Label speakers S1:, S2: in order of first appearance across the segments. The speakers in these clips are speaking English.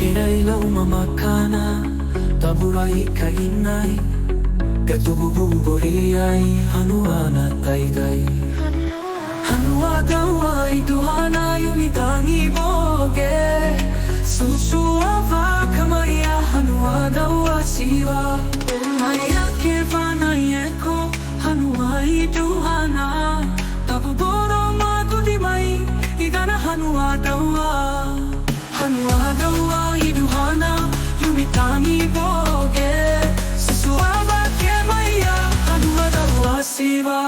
S1: Hinailaw mamakana, taburay kainay, katubububuriay, hanua na tayday. Hanua daw ay duhana yumitangi boge, susuava kamaya hanua daw asiwa. Maya kevana yeko, hanua iduhana, tabuboro magudimay, igana hanua dawa. Hanua dawa iduhana, yumitangi boge, susuava kamaya hanua daw asiwa.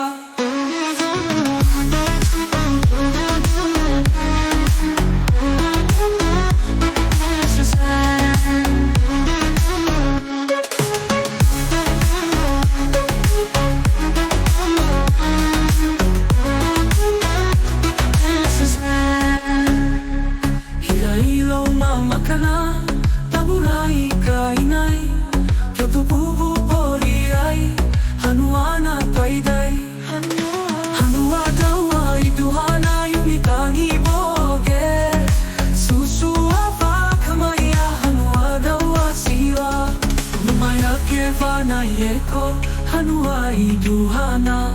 S1: Makana, taburay kainay, katubububuriay, hanua na tayday. Hanua daw ay duhana yumitangi boge, susuava kamaya hanua daw asiwa. Lumaya kevana yeko, hanua iduhana,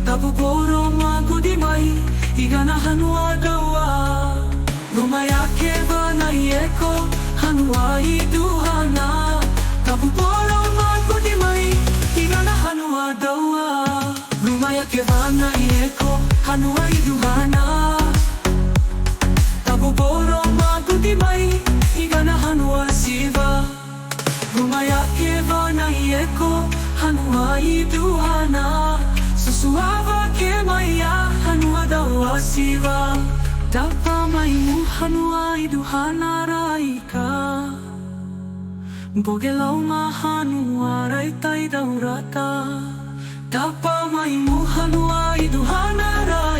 S1: tabuboro magudimay, igana hanua dawa. Lumaya kevana yeko, hanua iduhana, tabuboro magudimay, igana hanua dawa. Lumaya kevana yeko, hanua iduhana, tabuboro magudimay, igana hanua siva. Lumaya kevana yeko, hanua iduhana, susuava kemaya hanua dawa siva. Tapamay mo hanua iduhana raika, bogelaw mahanua raytay daw rata. Tapamay mo hanua iduhana raika.